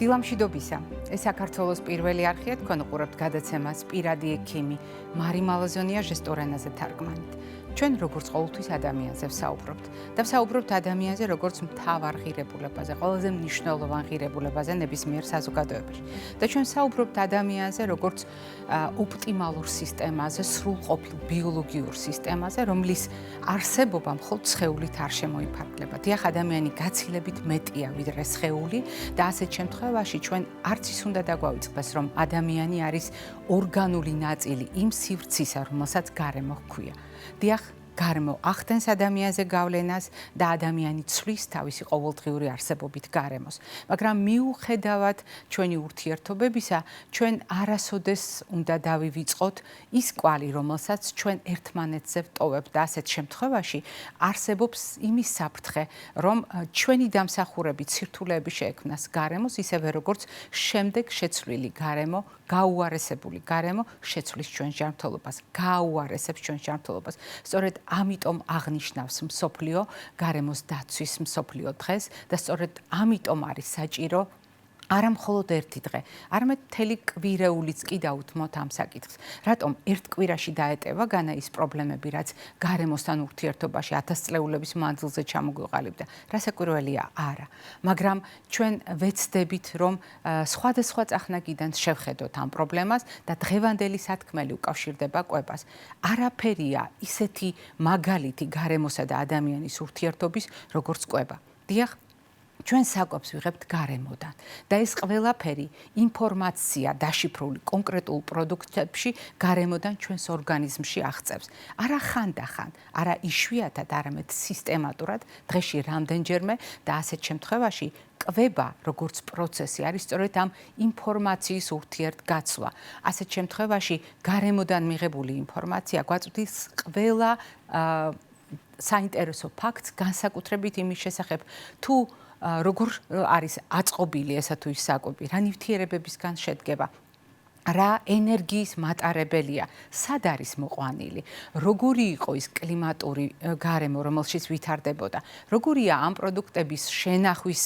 დილამშვიდობისა. ეს საქართველოს პირველი არხია, თქვენ უყურებთ გადაცემას პირადი ექიმი მარი მალაზონია ჟესტორენაზე თარგმანით. ჩვენ როგორც ყოველთვის ადამიანზე ვსაუბრობთ და ვსაუბრობთ ადამიანზე როგორც მთავარ ღირებულებაზე, ყველაზე მნიშვნელოვან ღირებულებაზე ნებისმიერ საზოგადოებაში. და ჩვენ ვსაუბრობთ ადამიანზე როგორც ოპტიმალურ სისტემაზე, სრულყოფილ ბიოლოგიურ სისტემაზე, რომლის არსებობა მხოლოდ სხეულით არ შემოიფარგლება. დიახ, ადამიანი გაცილებით მეტია ვიდრე სხეული და ასეთ შემთხვევაში ჩვენ არც ის უნდა დაგვავიწყდეს, რომ ადამიანი არის ორგანული ნაწილი იმ სივრცისა, რომელსაც გარემო ჰქვია. დიახ, გარემო ახდენს ადამიანზე გავლენას და ადამიანი ცვლის თავისი ყოველდღიური არსებობით გარემოს. მაგრამ მიუხედავად ჩვენი ურთიერთობებისა, ჩვენ არასოდეს უნდა დავივიწყოთ ის კვალი, რომელსაც ჩვენ ერთმანეთზე ვტოვებთ და ასეთ შემთხვევაში არსებობს იმის საფრთხე, რომ ჩვენი დამსახურებით სირთულეები შეექმნას გარემოს, ისევე როგორც შემდეგ შეცვლილი გარემო, გაუარესებული გარემო შეცვლის ჩვენ ჯანმრთელობას, გააუარესებს ჩვენ ჯანმრთელობას. სწორედ ამიტომ აღნიშნავს მსოფლიო გარემოს დაცვის მსოფლიო დღეს და სწორედ ამიტომ არის საჭირო არა მხოლოდ ერთი დღე, არამედ მთელი კვირეულიც კი დაუთმოთ ამ საკითხს. რატომ ერთ კვირაში დაეტევა განა ის პრობლემები, რაც გარემოსთან ურთიერთობაში ათასწლეულების მანძილზე ჩამოგვიყალიბდა? რასაკვირველია, არა. მაგრამ ჩვენ ვეცდებით, რომ სხვადასხვა წახნაგიდან შევხედოთ ამ პრობლემას და დღევანდელი სათქმელი უკავშირდება კვებას. არაფერია ისეთი მაგალითი გარემოსა და ადამიანის ურთიერთობის, როგორც კვება. დიახ, ჩვენ საკვებს ვიღებთ გარემოდან და ეს ყველაფერი ინფორმაცია დაშიფრული კონკრეტულ პროდუქტებში გარემოდან ჩვენს ორგანიზმში აღწევს. არა ხანდახან, არა იშვიათად, არამედ სისტემატურად, დღეში რამდენჯერმე და ასეთ შემთხვევაში კვება, როგორც პროცესი, არის სწორედ ამ ინფორმაციის ურთიერთგაცვლა. ასეთ შემთხვევაში გარემოდან მიღებული ინფორმაცია გვაწვდის ყველა საინტერესო ფაქტს, განსაკუთრებით იმის შესახებ, თუ როგორ არის აწყობილი ესა თუ ის საკვები, რა ნივთიერებებისგან შედგება, რა ენერგიის მატარებელია, სად არის მოყვანილი, როგორი იყო ის კლიმატური გარემო, რომელშიც ვითარდებოდა, როგორია ამ პროდუქტების შენახვის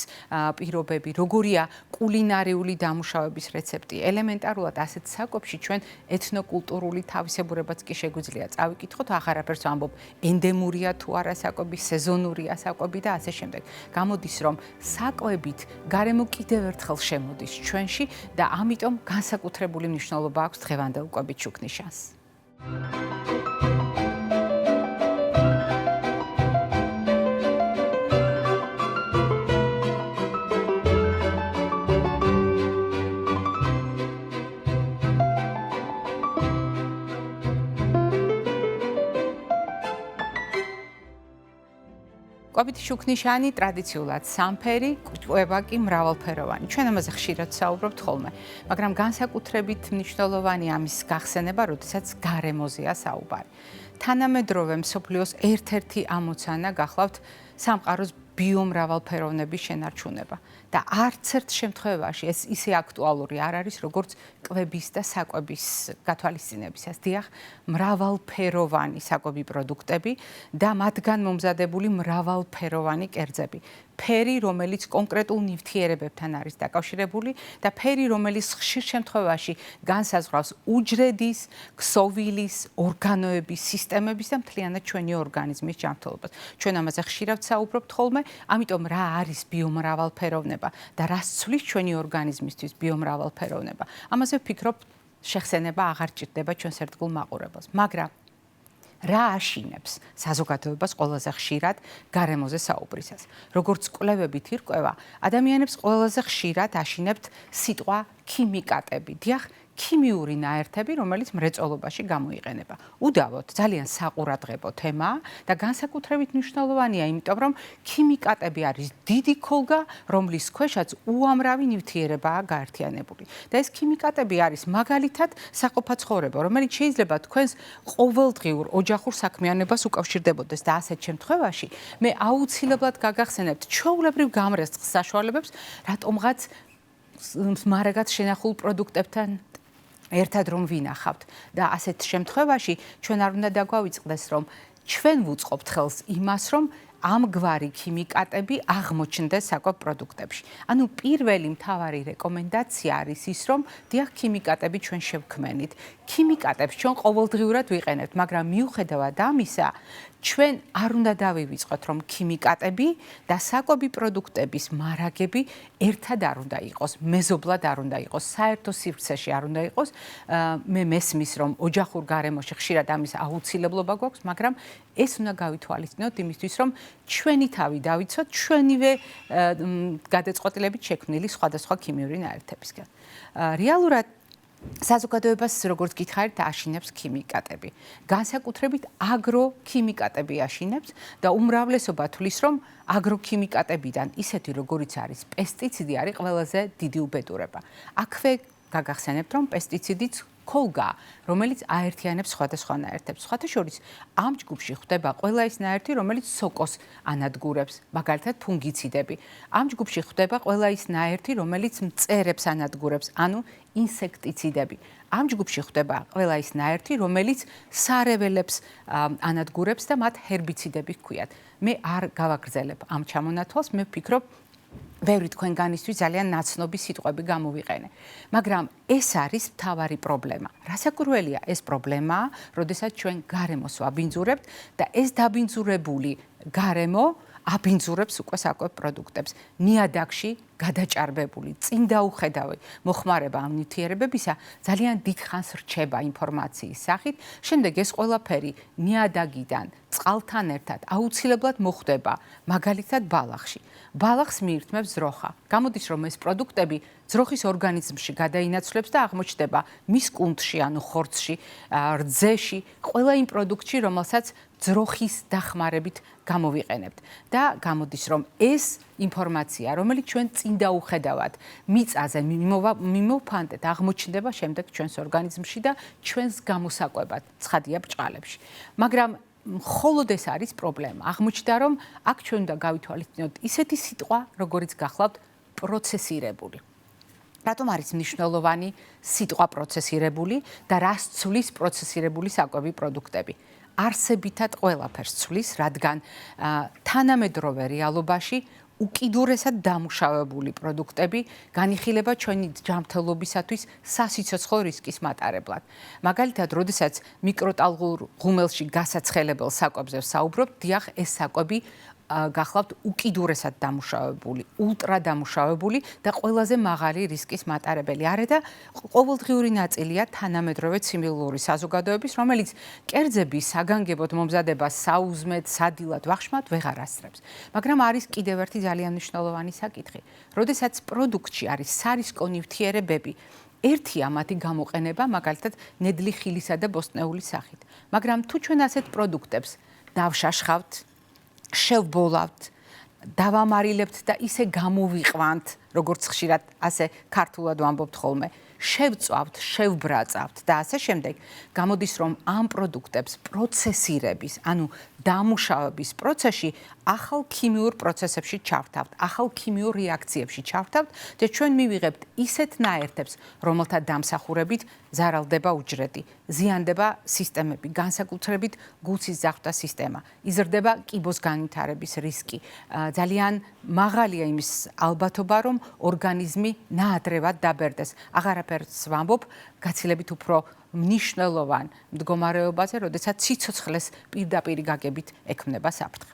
პირობები, როგორია კულინარიული დამუშავების რეცეპტი. ელემენტარულად ასეთ საკვებში ჩვენ ეთნოკულტურული თავისებურებაც კი შეგვიძლია წავიკითხოთ, აღარაფერს ვამბობ, ენდემურია თუ არა საკვები, სეზონურია საკვები და ასე შემდეგ. გამოდის, რომ საკვებით გარემო კიდევ ერთხელ შემოდის ჩვენში და ამიტომ განსაკუთრებული მნიშვნელობა აქვს დღევანდელ კვებით შუქნის შანსს. კვებითი შუქნიშანი ტრადიციულად სამფერი, კვება კი მრავალფეროვანი. ჩვენ ამაზე ხშირად ვსაუბრობთ ხოლმე, მაგრამ განსაკუთრებით მნიშვნელოვანი ამის გახსენება, როდესაც გარემოზეა საუბარი. თანამედროვე მსოფლიოს ერთ-ერთი ამოცანა გახლავთ სამყაროს ბიომრავალფეროვნების შენარჩუნება და არც ერთ შემთხვევაში ეს ისე აქტუალური არ არის, როგორც კვების და საკვების გათვალისწინებისას. დიახ, მრავალფეროვანი საკვები პროდუქტები და მათგან მომზადებული მრავალფეროვანი კერძები. ფერი, რომელიც კონკრეტულ ნივთიერებებთან არის დაკავშირებული და ფერი, რომელიც ხშირ შემთხვევაში განსაზღვრავს უჯრედის, ქსოვილის, ორგანოების, სისტემების და მთლიანად ჩვენი ორგანიზმის ჯანმრთელობას. ჩვენ ამაზე ხშირად ვსაუბრობთ ხოლმე, ამიტომ რა არის ბიომრავალფეროვნება და რას ცვლის ჩვენი ორგანიზმისთვის ბიომრავალფეროვნება. ამაზე ვფიქრობ, შეხსენება აღარ ჭირდება ჩვენს ერთგულ მაყურებელს, მაგრამ რა აშინებს საზოგადოებას ყველაზე ხშირად გარემოზე საუბრისას? როგორც კვლევებით ირკვევა, ადამიანებს ყველაზე ხშირად აშინებთ სიტყვა ქიმიკატები. დიახ, ქიმიური ნაერთები, რომელიც მრეწველობაში გამოიყენება. უდავოდ, ძალიან საყურადღებო თემაა და განსაკუთრებით მნიშვნელოვანია, იმიტომ რომ ქიმიკატები არის დიდი ქოლგა, რომლის ქვეშაც უამრავი ნივთიერებაა გაერთიანებული. და ეს ქიმიკატები არის მაგალითად საყოფაცხოვრებო, რომელიც შეიძლება თქვენს ყოველდღიურ ოჯახურ საქმიანობას უკავშირდებოდეს და ასეთ შემთხვევაში მე აუცილებლად გაგახსენებთ ჩვეულებრივ გამრეცხს საშუალებებს, რატომღაც მარაგად შენახულ პროდუქტებთან ერთად რომ ვინახავთ და ასეთ შემთხვევაში ჩვენ არ უნდა დაგვავიწყდეს, რომ ჩვენ ვუწყობთ ხელს იმას, რომ ამგვარი ქიმიკატები აღმოჩნდეს საკვებ პროდუქტებში. ანუ პირველი მთავარი რეკომენდაცია არის ის, რომ დიახ, ქიმიკატები ჩვენ შევქმენით. ქიმიკატებს ჩვენ ყოველდღიურად ვიყენებთ, მაგრამ მიუხედავად ამისა, ჩვენ არ უნდა დავივიწყოთ, რომ ქიმიკატები და საკვები პროდუქტების მარაგები ერთად არ უნდა იყოს, მეზობლად არ უნდა იყოს, საერთო სივრცეში არ უნდა იყოს. მე მესმის, რომ ოჯახურ გარემოში ხშირად ამის აუცილებლობა გვაქვს, მაგრამ ეს უნდა გავითვალისწინოთ იმისთვის, რომ ჩვენი თავი დავიცოთ ჩვენივე გადაწყვეტილებით შექმნილი სხვადასხვა ქიმიური ნაერთებისგან. რეალურად საზოგადოებას როგორც გითხარით აშინებს ქიმიკატები. განსაკუთრებით აგროქიმიკატები აშინებს და უმრავლესობა თვლის, რომ აგროქიმიკატებიდან ისეთი როგორიც არის პესტიციდი არის ყველაზე დიდი უბედურება. აქვე გაგახსენებთ, რომ პესტიციდიც ქოლგა, რომელიც აერთიანებს სხვადასხვა ნაერთებს. სხვათა შორის ამ ჯგუფში ხვდება ყველა ის ნაერთი, რომელიც სოკოს ანადგურებს, მაგალითად ფუნგიციდები. ამ ჯგუფში ხვდება ყველა ის ნაერთი, რომელიც მწერებს ანადგურებს, ანუ ინსექტიციდები. ამ ჯგუფში ხვდება ყველა ის ნაერთი, რომელიც სარეველებს ანადგურებს და მათ ჰერბიციდები ჰქვიათ. მე არ გავაგრძელებ ამ ჩამონათვალს, მე ვფიქრობ, ბევრი თქვენგანისთვის ძალიან ნაცნობი სიტყვები გამოვიყენე. მაგრამ ეს არის მთავარი პრობლემა. რასაკვირველია, ეს პრობლემაა, როდესაც ჩვენ გარემოს ვაბინძურებთ და ეს დაბინძურებული გარემო აბინძურებს უკვე საკვებ პროდუქტებს. ნიადაგში გადაჭარბებული, წინ დაუხედავი მოხმარება ამ ნივთიერებებისა ძალიან დიდ ხანს რჩება ინფორმაციის სახით. შემდეგ ეს ყველაფერი ნიადაგიდან წყალთან ერთად აუცილებლად მოხვდება, მაგალითად ბალახში. ბალახს მიირთმევს ძროხა. გამოდის, რომ ეს პროდუქტები ძროხის ორგანიზმში გადაინაცვლებს და აღმოჩნდება მის კუნთში, ანუ ხორცში, რძეში, ყველა იმ პროდუქტში, რომელსაც ძროხის დახმარებით გამოვიყენებთ. და გამოდის, რომ ეს ინფორმაცია, რომელიც ჩვენ წინ დაუხედავად მიწაზე მიმოვფანტეთ, აღმოჩნდება შემდეგ ჩვენს ორგანიზმში და ჩვენს გამოსაკვებად, ცხადია ბრჭყალებში. მაგრამ მხოლოდ ეს არის პრობლემა. აღმოჩნდა, რომ აქ ჩვენ უნდა გავითვალისწინოთ ისეთი სიტყვა, როგორიც გახლავთ პროცესირებული. რატომ არის მნიშვნელოვანი სიტყვა პროცესირებული და რას ცვლის პროცესირებული საკვები პროდუქტები? არსებითად ყველაფერს ცვლის, რადგან თანამედროვე რეალობაში უკიდურესად დამუშავებული პროდუქტები განიხილება ჩვენი ჯანმრთელობისათვის სასიცოცხლო რისკის მატარებლად. მაგალითად, როდესაც მიკროტალღურ ღუმელში გასაცხელებელ საკვებზე ვსაუბრობ, დიახ, ეს საკვები გახლავთ უკიდურესად დამუშავებული, ულტრა დამუშავებული და ყველაზე მაღალი რისკის მატარებელი. არადა ყოველდღიური ნაწილია თანამედროვე ცივილური საზოგადოების, რომელიც კერძების საგანგებოდ მომზადებას საუზმედ, სადილად, ვახშმად ვეღარ ასწრებს. მაგრამ არის კიდევ ერთი ძალიან მნიშვნელოვანი საკითხი. როდესაც პროდუქტში არის სარისკო ნივთიერებები, ერთია მათი გამოყენება, მაგალითად, ნედლი ხილისა და ბოსტნეულის სახით. მაგრამ თუ ჩვენ ასეთ პროდუქტებს დავშაშხავთ, შევბოლავთ, დავამარილებთ და ისე გამოვიყვანთ, როგორც ხშირად ასე ქართულად ვამბობთ ხოლმე, შევწვავთ, შევბრაწავთ და ასე შემდეგ, გამოდის, რომ ამ პროდუქტებს პროცესირების, ანუ დამუშავების პროცესში ახალ ქიმიურ პროცესებში ჩავთავთ, ახალ ქიმიურ რეაქციებში ჩავთავთ და ჩვენ მივიღებთ ისეთ ნაერთებს, რომელთა დამსახურებით ზარალდება უჯრედი, ზიანდება სისტემები, განსაკუთრებით გულსის ძაღლთა სისტემა, იზრდება კიბოს განვითარების რისკი. ძალიან მაღალია იმის ალბათობა, რომ ორგანიზმი ნაადრევად დაბერდეს. აღარაფერს ვამბობ, გაცილებით უფრო მნიშვნელოვან მდგომარეობაზე, როდესაც სიცოცხლეს პირდაპირ გაგებით ექმნება საფრთხე.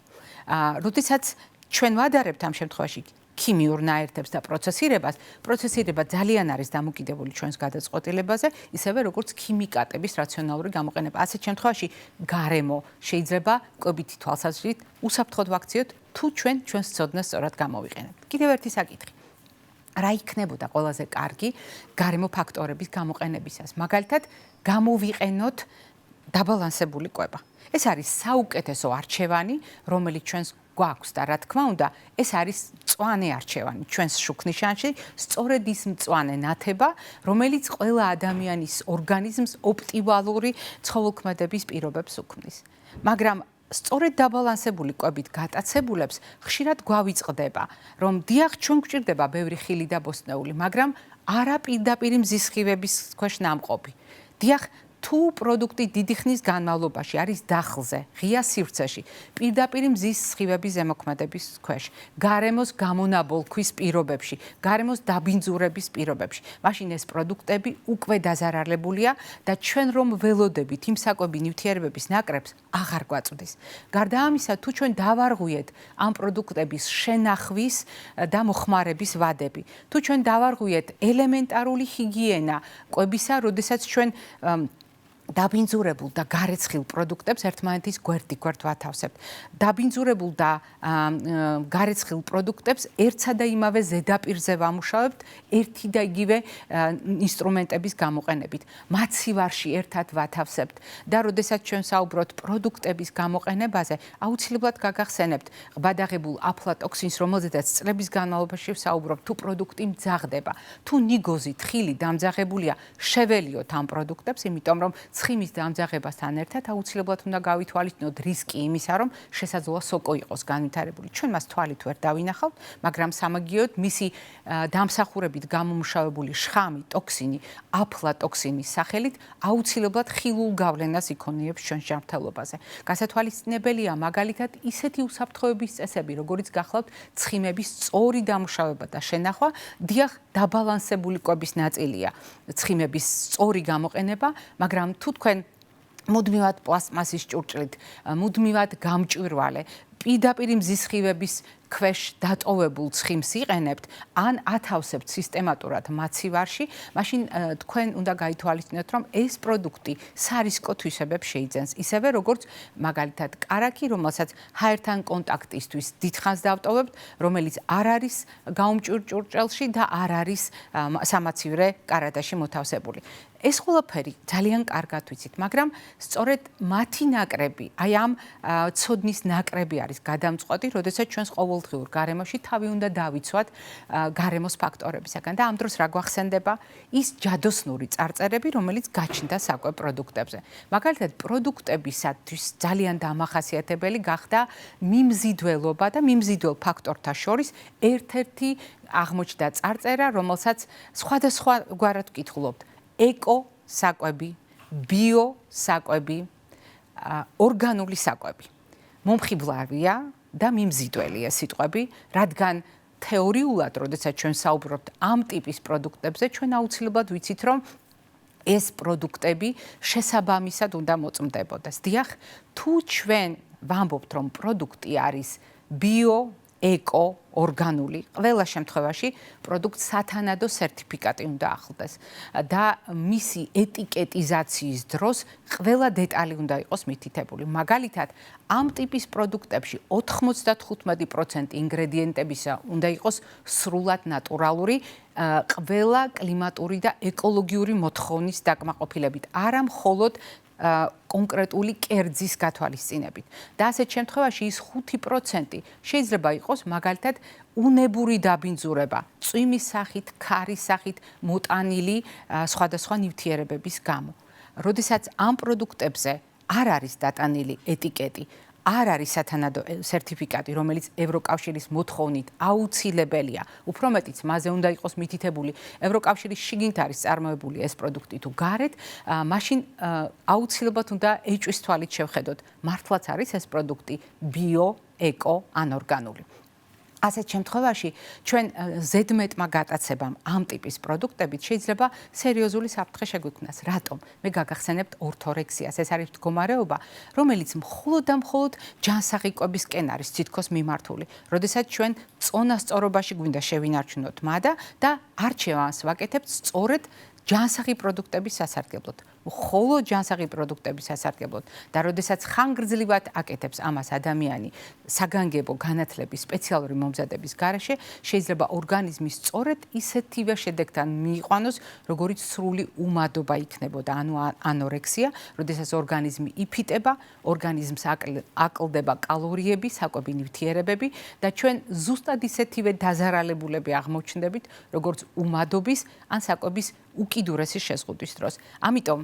როდესაც ჩვენ ვადარებთ ამ შემთხვევაში ქიმიურ ნაერთებს და პროცესირებას, პროცესირება ძალიან არის დამოკიდებული ჩვენს გადაწყვეტილებაზე, ისევე როგორც ქიმიკატების რაციონალური გამოყენება. ასეთ შემთხვევაში გარემო შეიძლება კვებითი თვალსაზრისით უსაფრთხოდ ვაქციოთ, თუ ჩვენ ჩვენს ცოდნას სწორად გამოვიყენებთ. კიდევ ერთი საკითხი. რა იქნებოდა ყველაზე კარგი გარემო ფაქტორების გამოყენებისას? მაგალითად, გამოვიყენოთ დაბალანსებული კვება. ეს არის საუკეთესო არჩევანი, რომელიც ჩვენს გვაქვს და რა თქმა უნდა, ეს არის მწვანე არჩევანი ჩვენს შუქნიშანში, სწორედ ის მწვანე ნათება, რომელიც ყველა ადამიანის ორგანიზმს ოპტიმალური ცხოველქმედების პირობებს უქმნის. მაგრამ სწორედ დაბალანსებული კვებით გატაცებულებს ხშირად გვავიწყდება, რომ დიახ, ჩვენ გვჭირდება ბევრი ხილი და ბოსტნეული, მაგრამ არა პირდაპირ მზის სხივების ქვეშ ნამყოფი. დიახ, თუ პროდუქტი დიდი ხნის განმავლობაში არის დახლზე, ღია სივრცეში, პირდაპირ მზის სხივების ზემოქმედების ქვეშ, გარემოს გამონაბოლქვის პირობებში, გარემოს დაბინძურების პირობებში, მაშინ ეს პროდუქტები უკვე დაზარალებულია და ჩვენ რომ ველოდებით იმ საკვები ნივთიერებების ნაკრებს აღარ გვაწვდის. გარდა ამისა, თუ ჩვენ დავარღვიეთ ამ პროდუქტების შენახვის და მოხმარების ვადები, თუ ჩვენ დავარღვიეთ ელემენტარული ჰიგიენა კვებისა, როდესაც ჩვენ დაბინძურებულ და გარეცხილ პროდუქტებს ერთმანეთის გვერდ ვათავსებთ. დაბინძურებულ და გარეცხილ პროდუქტებს ერთსა და იმავე ზედაპირზე ვამუშავებთ ერთი და იგივე ინსტრუმენტების გამოყენებით. მაცივარში ერთად ვათავსებთ და როდესაც ჩვენ საუბრობთ პროდუქტების გამოყენებაზე, აუცილებლად გაგახსენებთ ღბადაღებულ აფლატოქსინს, რომელზედაც წლების განმავლობაში ვსაუბრობთ, თუ პროდუქტი მძაღდება, თუ ნიგოზი, თხილი დამძაღებულია, შეველიოთ ამ პროდუქტებს, იმიტომ რომ ცხიმის დამძაღებასთან ერთად აუცილებლად უნდა გავითვალისწინოთ რისკი იმისა, რომ შესაძლოა სოკო იყოს განვითარებული. ჩვენ მას თვალით ვერ დავინახავთ, მაგრამ სამაგიეროდ მისი დამსახურებით გამომუშავებული შხამი, ტოქსინი, აფლატოქსინის სახელით აუცილებლად ხილულ გავლენას იქონიებს ჩვენ ჯანმრთელობაზე. გასათვალისწინებელია მაგალითად ისეთი უსაფრთხოების წესები, როგორიც გახლავთ ცხიმების სწორი დამუშავება და შენახვა, დიახ, დაბალანსებული კვების ნაწილია ცხიმების სწორი გამოყენება, მაგრამ თუ თქვენ მუდმივად პლასტმასის ჭურჭლით, მუდმივად გამჭვირვალე, პირდაპირ მზის სხივების ქვეშ დატოვებულ ცხიმს იყენებთ, ან ათავსებთ სისტემატურად მაცივარში, მაშინ თქვენ უნდა გაითვალისწინოთ, რომ ეს პროდუქტი სარისკო თვისებებს შეიძენს. ისევე როგორც მაგალითად კარაკი, რომელსაც ჰაერთან კონტაქტისთვის დიდხანს დავტოვებთ, რომელიც არ არის გაუმჭვირ ჭურჭელში და არ არის სამაცივრე კარადაში მოთავსებული. ეს ყველაფერი ძალიან კარგად ვიცით, მაგრამ სწორედ მათი ნაკრები, აი ამ ცოდნის ნაკრები არის გადამწყვეტი, როდესაც ჩვენს ყოველდღიურ გარემოში თავი უნდა დავიცვათ გარემოს ფაქტორებისაგან და ამ დროს რა გვახსენდება? ის ჯადოსნური წარწერები, რომელიც გაჩნდა საკვებ პროდუქტებზე. მაგალითად, პროდუქტებისათვის ძალიან დამახასიათებელი გახდა მიმზიდველობა და მიმზიდველ ფაქტორთა შორის ერთ-ერთი აღმოჩნდა წარწერა, რომელსაც სხვადასხვაგვარად ვკითხულობთ. ეკო საკვები, ბიო საკვები, ორგანული საკვები. მომხიბლავია და მიმზიდველი ეს სიტყვები, რადგან თეორიულად, როდესაც ჩვენ საუბრობთ ამ ტიპის პროდუქტებზე, ჩვენ აუცილებლად ვიცით, რომ ეს პროდუქტები შესაბამისად უნდა მოწმდებოდეს. დიახ, თუ ჩვენ ვამბობთ, რომ პროდუქტი არის ბიო, ეკო, ორგანული, ყველა შემთხვევაში პროდუქტს სათანადო სერტიფიკატი უნდა ახლდეს და მისი ეტიკეტიზაციის დროს ყველა დეტალი უნდა იყოს მითითებული. მაგალითად, ამ ტიპის პროდუქტებში 95% ინგრედიენტებისა უნდა იყოს სრულად ნატურალური, ყველა კლიმატური და ეკოლოგიური მოთხოვნის დაკმაყოფილებით, არა მხოლოდ კონკრეტული კერძის გათვალისწინებით. და ასეთ შემთხვევაში ის 5% შეიძლება იყოს მაგალითად უნებური დაბინძურება, წვიმის სახით, ქარის სახით მოტანილი სხვადასხვა ნივთიერებების გამო. როდესაც ამ პროდუქტებზე არ არის დატანილი ეტიკეტი, არ არის სათანადო სერტიფიკატი, რომელიც ევროკავშირის მოთხოვნით აუცილებელია. უფრო მეტიც, მასზე უნდა იყოს მითითებული ევროკავშირის შიგნით არის წარმოებული ეს პროდუქტი თუ გარეთ, მაშინ აუცილებლად უნდა ეჭვის თვალით შევხედოთ, მართლაც არის ეს პროდუქტი ბიო, ეკო ან ორგანული. ასეთ შემთხვევაში ჩვენ ზედმეტმა გატაცებამ ამ ტიპის პროდუქტებით შეიძლება სერიოზული საფრთხე შეგვიქმნას. რატომ? მე გაგახსენებთ ორთორექსიას. ეს არის მდგომარეობა, რომელიც მხოლოდ და მხოლოდ ჯანსაღი-კვებისკენ არის თითქოს მიმართული. როდესაც ჩვენ წონასწორობაში გვინდა შევინარჩუნოთ მადა და არჩევანს ვაკეთებთ სწორედ ჯანსაღი პროდუქტების სასარგებლოდ. მხოლოდ ჯანსაღი პროდუქტების სასარგებლოდ და როდესაც ხანგრძლივად აკეთებს ამას ადამიანი საგანგებო განათლების სპეციალური მომზადების გარეშე, შეიძლება ორგანიზმი სწორედ ისეთივე შედეგთან მიიყვანოს, როგორიც სრული უმადობა იქნებოდა, ანუ ანორექსია, როდესაც ორგანიზმი იფიტება, ორგანიზმს აკლდება კალორიები, საკვები ნივთიერებები და ჩვენ ზუსტად ისეთივე დაზარალებულები აღმოჩნდებით, როგორც უმადობის ან საკვების უკიდურესი შეზღუდვის დროს. ამიტომ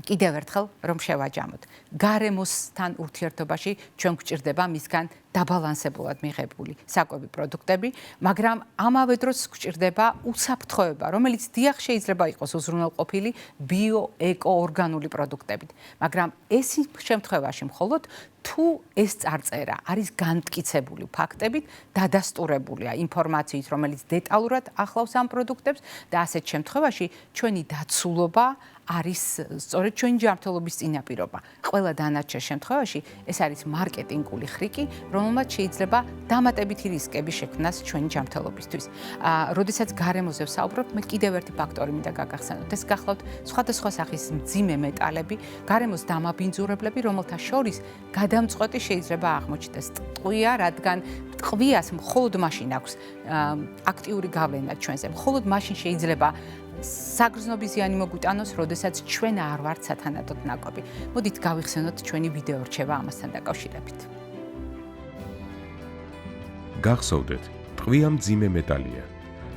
კიდევ ერთხელ რომ შევაჯამოთ. გარემოსთან ურთიერთობაში ჩვენ გვჭირდება მისგან დაბალანსებულად მიღებული საკვები პროდუქტები, მაგრამ ამავე დროს გვჭირდება უსაფრთხოება, რომელიც დიახ შეიძლება იყოს უზრუნველყოფილი ბიო, ეკო, ორგანული პროდუქტებით, მაგრამ ეს შემთხვევაში მხოლოდ თუ ეს წარწერა არის განმტკიცებული ფაქტებით, დადასტურებულია ინფორმაციით, რომელიც დეტალურად ახლავს ამ პროდუქტებს და ასეთ შემთხვევაში ჩვენი დაცულობა არის სწორედ ჩვენი ჯანმრთელობის წინაპირობა. ყველა დანარჩენ შემთხვევაში ეს არის მარკეტინგული ხრიკი, რომელმაც შეიძლება დამატებითი რისკები შექმნას ჩვენი ჯანმრთელობისთვის. როდესაც გარემოზე ვსაუბრობ, მე კიდევ ერთი ფაქტორი მინდა გაგახსენოთ. ეს გახლავთ სხვადასხვა სახის მძიმე მეტალები, გარემოს დამაბინძურებლები, რომელთა შორის გადამწყვეტი შეიძლება აღმოჩნდეს ტყვია, რადგან ტყვიას მხოლოდ მაშინ აქვს აქტიური გავლენა ჩვენზე. მხოლოდ მაშინ შეიძლება საგრძნობი ზიანი მოგვიტანოს, როდესაც ჩვენ არ ვართ სათანადოდ ნაკვები. მოდით გავიხსენოთ ჩვენი ვიდეო რჩევა ამასთან დაკავშირებით. გახსოვდეთ, ტყვია მძიმე მეტალია,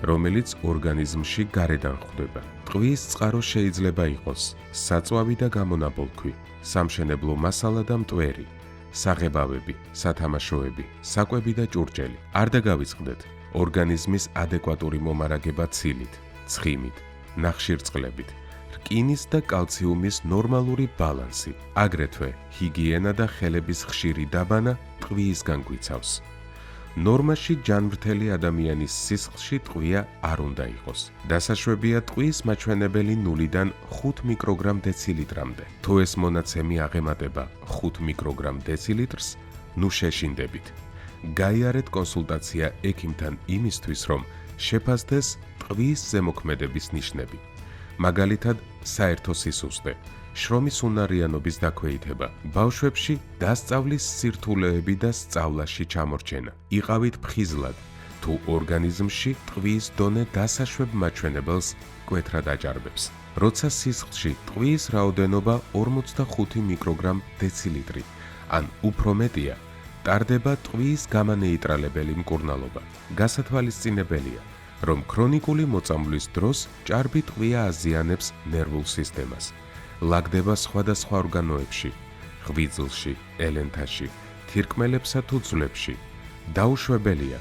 რომელიც ორგანიზმში გარედან ხვდება. ტყვის წყარო შეიძლება იყოს საწვავი და გამონაბოლქვი, სამშენებლო მასალა და მტვერი, საღებავები, სათამაშოები, საკვები და ჭურჭელი. არ დაგავიწყდეთ ორგანიზმის ადეკვატური მომარაგება ცილით, ცხიმით, ნახშირწყლებით, რკინის და კალციუმის ნორმალური ბალანსი, აგრეთვე ჰიგიენა და ხელების ხშირი დაბანა ტყვიისგან გვიცავს. ნორმაში ჯანმრთელი ადამიანის სისხლში ტყვია არ უნდა იყოს. დასაშვებია ტყვის მაჩვენებელი 0-დან 5 მიკროგრამ დეცილიტრამდე. თუ ეს მონაცემი აღემატება 5 მიკროგრამ დეცილიტრს, ნუ შეშინდებით. გაიარეთ კონსულტაცია ექიმთან იმისთვის, რომ შეფასდეს ტყვის ზემოქმედების ნიშნები. მაგალითად, საერთო სისუსტე, შრომის უნარიანობის დაქვეითება, ბავშვებში დასწავლის სირთულეები და სწავლაში ჩამორჩენა. იყავით ფხიზლად, თუ ორგანიზმში ტყვის დონე დასაშვებ მაჩვენებელს მკვეთრად აჭარბებს. როცა სისხლში ტყვის რაოდენობა 45 მიკროგრამ დეცილიტრი, ან უფრო მეტია, ტარდება ტყვის გამანეიტრალებელი მკურნალობა. გასათვალისწინებელია, რომ ქრონიკული მოწამვლის დროს ჭარბი ტყვია აზიანებს ნერვულ სისტემას. ლაგდება სხვადასხვა ორგანოებში, ღვიძლში, ელენთაში, თირკმელებსა თუ ძვლებში. დაუშვებელია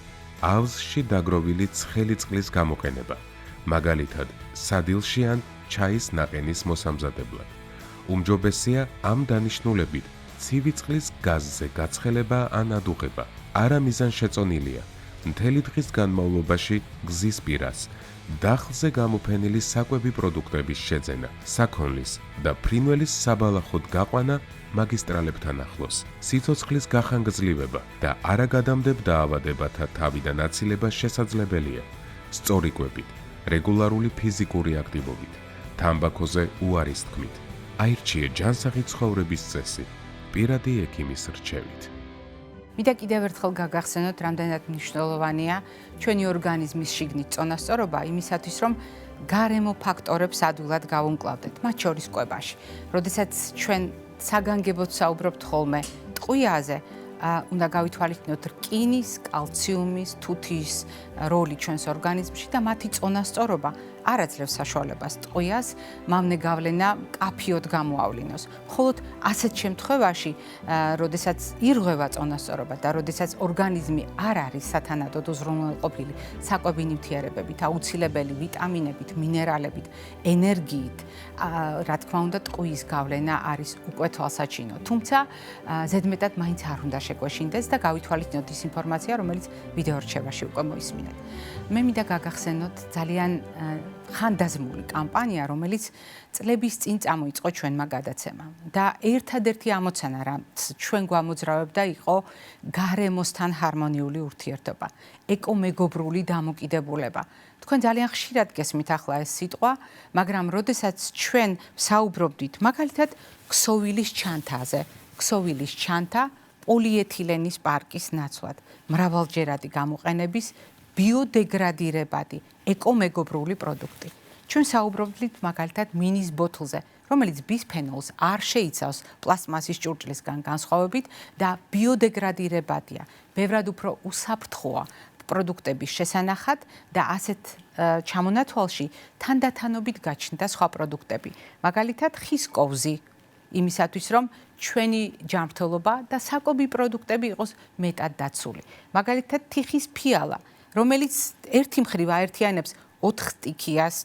ავზში დაგროვილი ცხელი წყლის გამოყენება, მაგალითად, სადილში ან ჩაის ნაყენის მოსამზადებლად. უმჯობესია ამ დანიშნულებით ცივი წყლის გაზზე გაცხელება ან ადუღება. არა მიზანშეწონილია მთელი დღის განმავლობაში გზის პირას, დახლზე გამოფენილი საკვები პროდუქტების შეძენა, საქონლის და ფრინველის საბალახოდ გაყვანა მაგისტრალებთან ახლოს, სიცოცხლის გახანგრძლივება და არაგადამდებ დაავადებათა თავიდან აცილება შესაძლებელია. სწორი კვებით, რეგულარული ფიზიკური აქტივობით, თამბაქოზე უარის თქმით. აირჩიე ჯანსაღი ცხოვრების წესი, პირადი ექიმის რჩევით. მინდა კიდევ ერთხელ გაგახსენოთ, რამდენად მნიშვნელოვანია ჩვენი ორგანიზმის შიგნით წონასწორობა იმისათვის, რომ გარემო ფაქტორებს ადვილად გავუმკლავდეთ, მათ შორის კვებაში. როდესაც ჩვენ საგანგებოდ საუბრობთ ხოლმე ტყვიაზე, უნდა გავითვალისწინოთ რკინის, კალციუმის, თუთის როლი ჩვენს ორგანიზმში და მათი წონასწორობა არ აძლევს საშუალებას ტყვიას მავნე გავლენა კაფიოდ გამოავლინოს. მხოლოდ ასეთ შემთხვევაში, როდესაც ირღვევა წონასწორობა და როდესაც ორგანიზმი არ არის სათანადოდ უზრუნველყოფილი საკვები ნივთიერებებით, აუცილებელი ვიტამინებით, მინერალებით, ენერგიით, რა თქმა უნდა, ტყვის გავლენა არის უკვე თვალსაჩინო. თუმცა ზედმეტად მაინც არ უნდა შეგვეშინდეს და გავითვალისწინოთ ის ინფორმაცია, რომელიც ვიდეო რჩევაში უკვე მოისმინეთ. მე მინდა გაგახსენოთ ძალიან ხანდაზმული კამპანია, რომელიც წლების წინ წამოიწყო ჩვენმა გადაცემამ და ერთადერთი ამოცანა, რაც ჩვენ გვამოძრავებდა, იყო გარემოსთან ჰარმონიული ურთიერთობა, ეკომეგობრული დამოკიდებულება. თქვენ ძალიან ხშირად გესმით ახლა ეს სიტყვა, მაგრამ როდესაც ჩვენ ვსაუბრობდით მაგალითად ქსოვილის ჩანთაზე, ქსოვილის ჩანთა პოლიეთილენის პარკის ნაცვლად, მრავალჯერადი გამოყენების ბიოდეგრადირებადი, ეკომეგობრული პროდუქტი. ჩვენ საუბრობთ მაგალითად მინის ბოთლზე, რომელიც ბისფენოლს არ შეიცავს პლასტმასის ჭურჭლისგან განსხვავებით და ბიოდეგრადირებადია. ბევრად უფრო უსაფრთხოა, პროდუქტების შესანახად და ასეთ ჩამონათვალში თანდათანობით გაჩნდა სხვა პროდუქტები. მაგალითად, ხის კოვზი იმისათვის, რომ ჩვენი ჯანმრთელობა და საკობი პროდუქტები იყოს მეტად დაცული. მაგალითად, თიხის ფიალა, რომელიც ერთი მხრივ აერთიანებს 4 სტიქიას,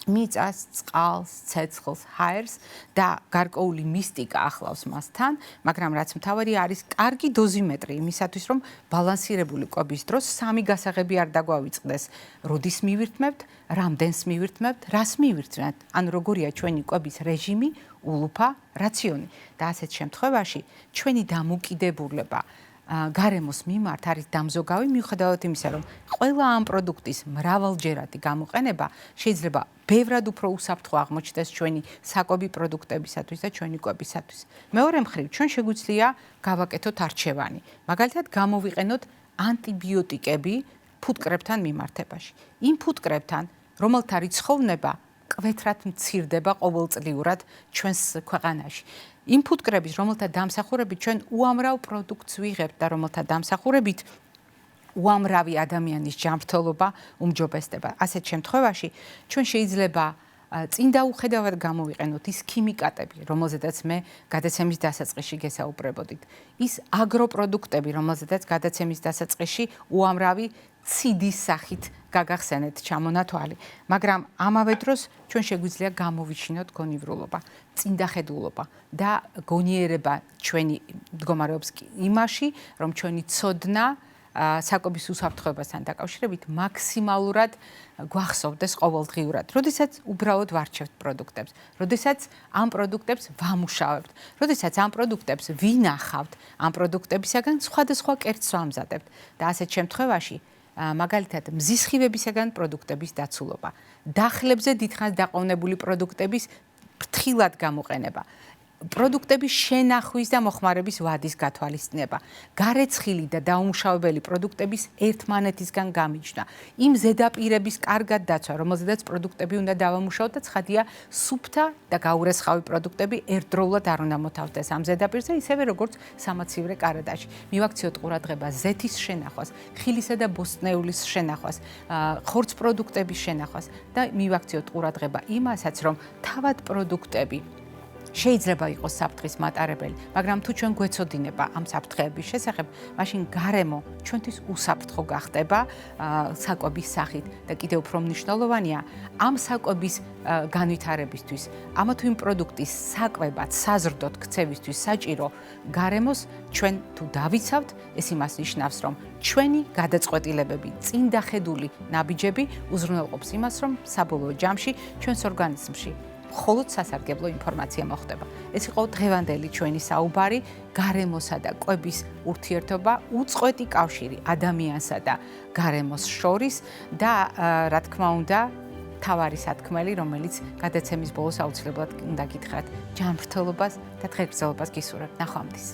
მიწას, წყალს, ცეცხლს, ჰაერს და გარკვეული მისტიკა ახლავს მასთან, მაგრამ რაც მთავარი არის კარგი დოზიმეტრი იმისათვის, რომ ბალანსირებული კვების დროს სამი გასაღები არ დაგვავიწყდეს. როდის მივირთმევთ, რამდენს მივირთმევთ, რას მივირთმევთ, ან როგორია ჩვენი კვების რეჟიმი, ულუფა, რაციონი და ასეთ შემთხვევაში ჩვენი დამოკიდებულება გარემოს მიმართ არის დამზოგავი მიუხედავად იმისა, რომ ყველა ამ პროდუქტის მრავალჯერადი გამოყენება შეიძლება ბევრად უფრო უსაფრთხო აღმოჩნდეს ჩვენი საკობი პროდუქტებისათვის და ჩვენი კვებისათვის. მეორე მხრივ, ჩვენ შეგვიძლია გავაკეთოთ არჩევანი. მაგალითად, გამოვიყენოთ ანტიბიოტიკები ფუტკრებთან მიმართებაში. იმ ფუტკრებთან, რომელთა რიცხოვნება კვეთრად მცირდება ყოველწლიურად ჩვენს ქვეყანაში. იმ ფუტკრების, რომელთა დამსახურებით ჩვენ უამრავ პროდუქტს ვიღებთ და რომელთა დამსახურებით უამრავი ადამიანის ჯანმრთელობა უმჯობესდება. ასეთ შემთხვევაში ჩვენ შეიძლება წინ დაუხედავად გამოვიყენოთ ის ქიმიკატები, რომელზედაც მე გადაცემის დასაწყისში გესაუბრებოდით. ის აგროპროდუქტები, რომელზედაც გადაცემის დასაწყისში უამრავი ციდის სახით გაგახსენეთ ჩამონათვალი, მაგრამ ამავე დროს ჩვენ შეგვიძლია გამოვიჩინოთ გონივრულობა, წინდახედულობა და გონიერება ჩვენი მდგომარეობს იმაში, რომ ჩვენი ცოდნა საკობის უსაფრთხოებასთან დაკავშირებით მაქსიმალურად გვახსოვდეს ყოველდღიურად. როდესაც უბრალოდ ვარჩევთ პროდუქტებს, როდესაც ამ პროდუქტებს ვამუშავებთ, როდესაც ამ პროდუქტებს ვინახავთ, ამ პროდუქტებისაგან სხვადასხვა კერძს ვამზადებთ და ასეთ შემთხვევაში მაგალითად მზისხივებისაგან პროდუქტების დაცულობა, დახლებზე დიდხანს დაყოვნებული პროდუქტების ფრთხილად გამოყენება, პროდუქტების შენახვის და მოხმარების ვადის გათვალისწინება, გარეცხილი და დაუმუშავებელი პროდუქტების ერთმანეთისგან გამიჯნა, იმ ზედაპირების კარგად დაცვა, რომელზედაც პროდუქტები უნდა დავამუშავოთ და ცხადია, სუფთა და გაურესხავი პროდუქტები ერთდროულად არ უნდა მოთავსდეს ამ ზედაპირზე, ისევე როგორც სამაცივრე კარადაში. მივაქციოთ ყურადღება ზეთის შენახვას, ხილისა და ბოსტნეულის შენახვას, ხორცს პროდუქტების შენახვას და მივაქციოთ ყურადღება იმასაც, რომ თავად პროდუქტები შეიძლება იყოს საფრთხის მატარებელი, მაგრამ თუ ჩვენ გვეცოდინება ამ საფრთხეების შესახებ, მაშინ გარემო ჩვენთვის უსაფრთხო გახდება საკვების სახით და კიდევ უფრო მნიშვნელოვანია ამ საკვების განვითარებისთვის, ამა თუ იმ პროდუქტის საკვებად, საზრდოდ ქცევისთვის საჭირო გარემოს ჩვენ თუ დავიცავთ, ეს იმას ნიშნავს, რომ ჩვენი გადაწყვეტილებები, წინდახედული ნაბიჯები უზრუნველყოფს იმას, რომ საბოლოო ჯამში ჩვენს ორგანიზმში მხოლოდ სასარგებლო ინფორმაცია მოხდება. ეს იყო დღევანდელი ჩვენი საუბარი გარემოსა და კვების ურთიერთობა, უწყვეტი კავშირი ადამიანსა და გარემოს შორის და რა თქმა უნდა, თავარი სათქმელი, რომელიც გადაცემის ბოლოს აუცილებლად უნდა გითხრათ, ჯანმრთელობას და დღეგრძელობას გისურვებთ. ნახვამდის.